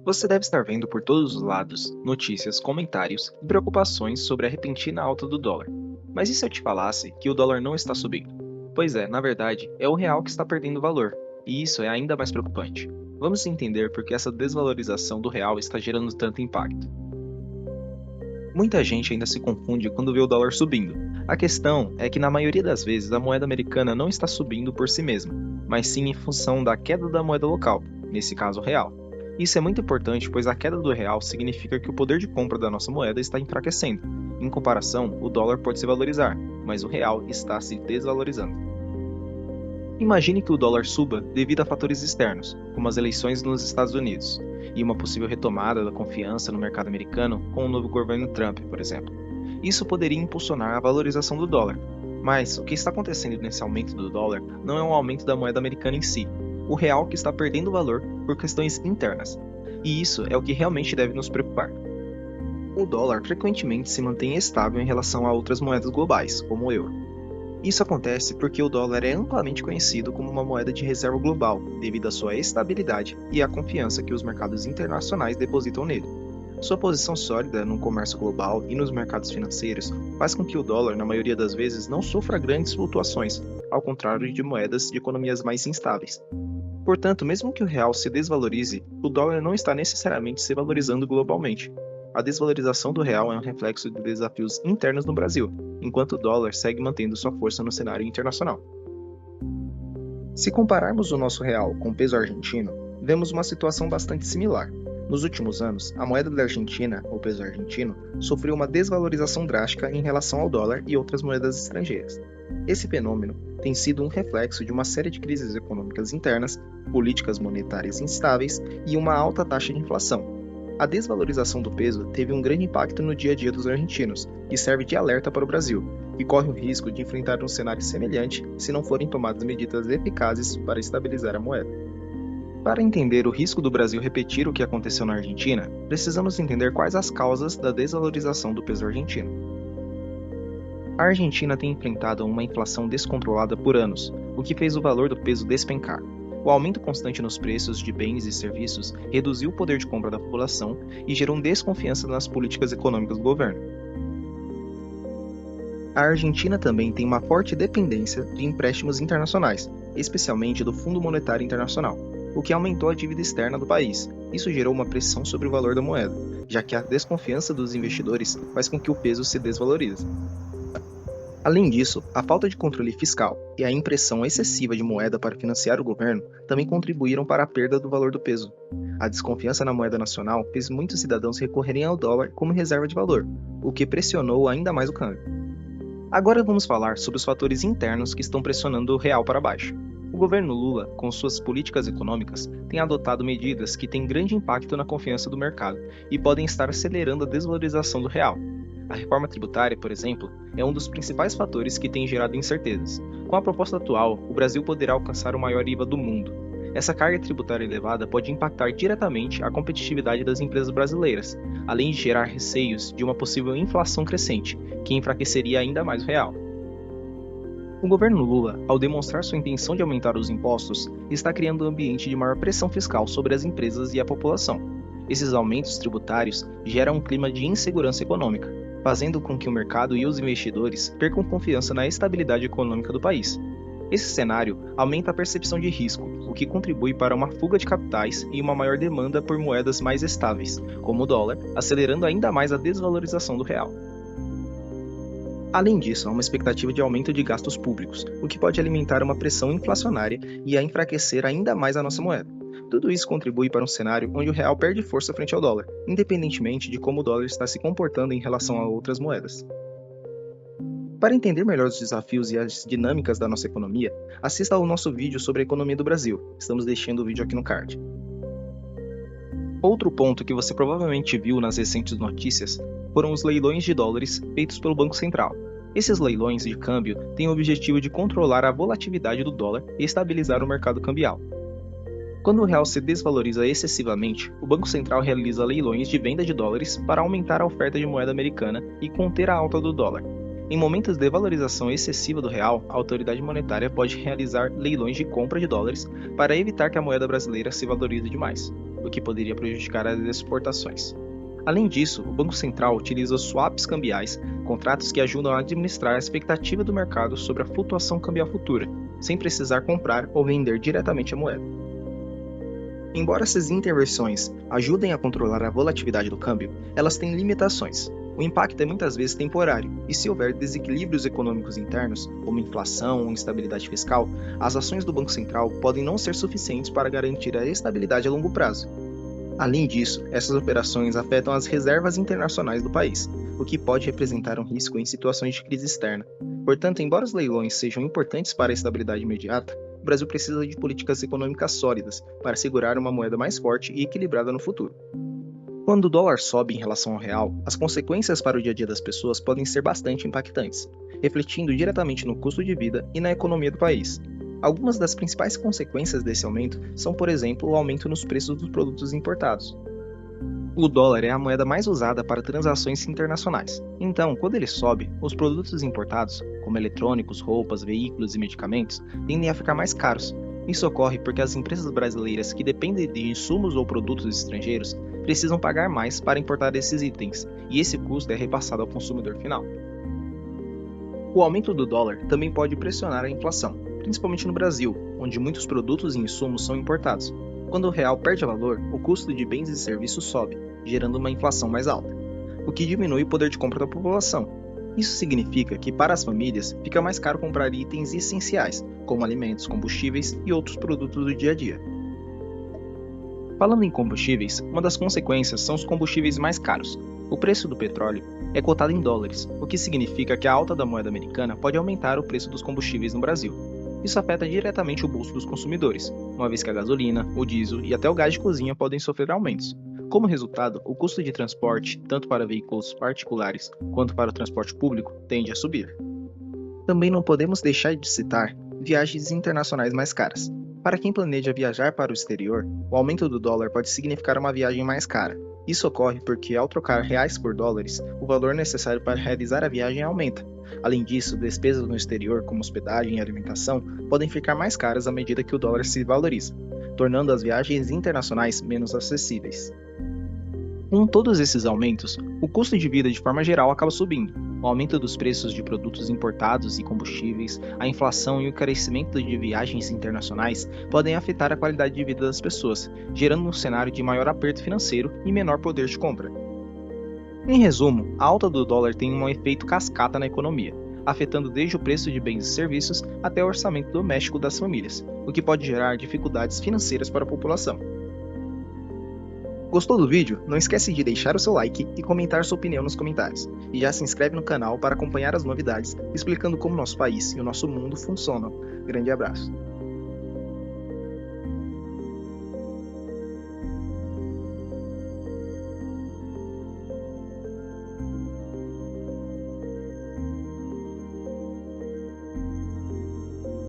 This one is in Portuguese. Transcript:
Você deve estar vendo por todos os lados notícias, comentários e preocupações sobre a repentina alta do dólar. Mas e se eu te falasse que o dólar não está subindo? Pois é, na verdade, é o real que está perdendo valor, e isso é ainda mais preocupante. Vamos entender por que essa desvalorização do real está gerando tanto impacto. Muita gente ainda se confunde quando vê o dólar subindo. A questão é que, na maioria das vezes, a moeda americana não está subindo por si mesma, mas sim em função da queda da moeda local, nesse caso o real. Isso é muito importante, pois a queda do real significa que o poder de compra da nossa moeda está enfraquecendo. Em comparação, o dólar pode se valorizar, mas o real está se desvalorizando. Imagine que o dólar suba devido a fatores externos, como as eleições nos Estados Unidos, e uma possível retomada da confiança no mercado americano com o novo governo Trump, por exemplo. Isso poderia impulsionar a valorização do dólar. Mas o que está acontecendo nesse aumento do dólar não é um aumento da moeda americana em si, o real que está perdendo valor por questões internas. E isso é o que realmente deve nos preocupar. O dólar frequentemente se mantém estável em relação a outras moedas globais, como o euro. Isso acontece porque o dólar é amplamente conhecido como uma moeda de reserva global, devido à sua estabilidade e à confiança que os mercados internacionais depositam nele. Sua posição sólida no comércio global e nos mercados financeiros faz com que o dólar, na maioria das vezes, não sofra grandes flutuações, ao contrário de moedas de economias mais instáveis. Portanto, mesmo que o real se desvalorize, o dólar não está necessariamente se valorizando globalmente. A desvalorização do real é um reflexo de desafios internos no Brasil, enquanto o dólar segue mantendo sua força no cenário internacional. Se compararmos o nosso real com o peso argentino, vemos uma situação bastante similar. Nos últimos anos, a moeda da Argentina, o peso argentino, sofreu uma desvalorização drástica em relação ao dólar e outras moedas estrangeiras. Esse fenômeno tem sido um reflexo de uma série de crises econômicas internas, políticas monetárias instáveis e uma alta taxa de inflação. A desvalorização do peso teve um grande impacto no dia a dia dos argentinos e serve de alerta para o Brasil, que corre o risco de enfrentar um cenário semelhante se não forem tomadas medidas eficazes para estabilizar a moeda. Para entender o risco do Brasil repetir o que aconteceu na Argentina, precisamos entender quais as causas da desvalorização do peso argentino. A Argentina tem enfrentado uma inflação descontrolada por anos, o que fez o valor do peso despencar. O aumento constante nos preços de bens e serviços reduziu o poder de compra da população e gerou desconfiança nas políticas econômicas do governo. A Argentina também tem uma forte dependência de empréstimos internacionais, especialmente do Fundo Monetário Internacional, o que aumentou a dívida externa do país. Isso gerou uma pressão sobre o valor da moeda, já que a desconfiança dos investidores faz com que o peso se desvalorize. Além disso, a falta de controle fiscal e a impressão excessiva de moeda para financiar o governo também contribuíram para a perda do valor do peso. A desconfiança na moeda nacional fez muitos cidadãos recorrerem ao dólar como reserva de valor, o que pressionou ainda mais o câmbio. Agora vamos falar sobre os fatores internos que estão pressionando o real para baixo. O governo Lula, com suas políticas econômicas, tem adotado medidas que têm grande impacto na confiança do mercado e podem estar acelerando a desvalorização do real. A reforma tributária, por exemplo, é um dos principais fatores que tem gerado incertezas. Com a proposta atual, o Brasil poderá alcançar o maior IVA do mundo. Essa carga tributária elevada pode impactar diretamente a competitividade das empresas brasileiras, além de gerar receios de uma possível inflação crescente, que enfraqueceria ainda mais o real. O governo Lula, ao demonstrar sua intenção de aumentar os impostos, está criando um ambiente de maior pressão fiscal sobre as empresas e a população. Esses aumentos tributários geram um clima de insegurança econômica, fazendo com que o mercado e os investidores percam confiança na estabilidade econômica do país. Esse cenário aumenta a percepção de risco, o que contribui para uma fuga de capitais e uma maior demanda por moedas mais estáveis, como o dólar, acelerando ainda mais a desvalorização do real. Além disso, há uma expectativa de aumento de gastos públicos, o que pode alimentar uma pressão inflacionária e a enfraquecer ainda mais a nossa moeda. Tudo isso contribui para um cenário onde o real perde força frente ao dólar, independentemente de como o dólar está se comportando em relação a outras moedas. Para entender melhor os desafios e as dinâmicas da nossa economia, assista ao nosso vídeo sobre a economia do Brasil. Estamos deixando o vídeo aqui no card. Outro ponto que você provavelmente viu nas recentes notícias foram os leilões de dólares feitos pelo Banco Central. Esses leilões de câmbio têm o objetivo de controlar a volatilidade do dólar e estabilizar o mercado cambial. Quando o real se desvaloriza excessivamente, o Banco Central realiza leilões de venda de dólares para aumentar a oferta de moeda americana e conter a alta do dólar. Em momentos de valorização excessiva do real, a autoridade monetária pode realizar leilões de compra de dólares para evitar que a moeda brasileira se valorize demais. o que poderia prejudicar as exportações. Além disso, o Banco Central utiliza swaps cambiais, contratos que ajudam a administrar a expectativa do mercado sobre a flutuação cambial futura, sem precisar comprar ou vender diretamente a moeda. Embora essas intervenções ajudem a controlar a volatilidade do câmbio, elas têm limitações. O impacto é muitas vezes temporário, e se houver desequilíbrios econômicos internos, como inflação ou instabilidade fiscal, as ações do Banco Central podem não ser suficientes para garantir a estabilidade a longo prazo. Além disso, essas operações afetam as reservas internacionais do país, o que pode representar um risco em situações de crise externa. Portanto, embora os leilões sejam importantes para a estabilidade imediata, o Brasil precisa de políticas econômicas sólidas para assegurar uma moeda mais forte e equilibrada no futuro. Quando o dólar sobe em relação ao real, as consequências para o dia a dia das pessoas podem ser bastante impactantes, refletindo diretamente no custo de vida e na economia do país. Algumas das principais consequências desse aumento são, por exemplo, o aumento nos preços dos produtos importados. O dólar é a moeda mais usada para transações internacionais. Então, quando ele sobe, os produtos importados, como eletrônicos, roupas, veículos e medicamentos, tendem a ficar mais caros. Isso ocorre porque as empresas brasileiras que dependem de insumos ou produtos estrangeiros precisam pagar mais para importar esses itens, e esse custo é repassado ao consumidor final. O aumento do dólar também pode pressionar a inflação, principalmente no Brasil, onde muitos produtos e insumos são importados. Quando o real perde valor, o custo de bens e serviços sobe, gerando uma inflação mais alta, o que diminui o poder de compra da população. Isso significa que, para as famílias, fica mais caro comprar itens essenciais, como alimentos, combustíveis e outros produtos do dia a dia. Falando em combustíveis, uma das consequências são os combustíveis mais caros. O preço do petróleo é cotado em dólares, o que significa que a alta da moeda americana pode aumentar o preço dos combustíveis no Brasil. Isso afeta diretamente o bolso dos consumidores, uma vez que a gasolina, o diesel e até o gás de cozinha podem sofrer aumentos. Como resultado, o custo de transporte, tanto para veículos particulares quanto para o transporte público, tende a subir. Também não podemos deixar de citar viagens internacionais mais caras. Para quem planeja viajar para o exterior, o aumento do dólar pode significar uma viagem mais cara. Isso ocorre porque, ao trocar reais por dólares, o valor necessário para realizar a viagem aumenta. Além disso, despesas no exterior, como hospedagem e alimentação, podem ficar mais caras à medida que o dólar se valoriza, tornando as viagens internacionais menos acessíveis. Com todos esses aumentos, o custo de vida de forma geral acaba subindo. O aumento dos preços de produtos importados e combustíveis, a inflação e o encarecimento de viagens internacionais podem afetar a qualidade de vida das pessoas, gerando um cenário de maior aperto financeiro e menor poder de compra. Em resumo, a alta do dólar tem um efeito cascata na economia, afetando desde o preço de bens e serviços até o orçamento doméstico das famílias, o que pode gerar dificuldades financeiras para a população. Gostou do vídeo? Não esquece de deixar o seu like e comentar sua opinião nos comentários. E já se inscreve no canal para acompanhar as novidades, explicando como nosso país e o nosso mundo funcionam. Grande abraço!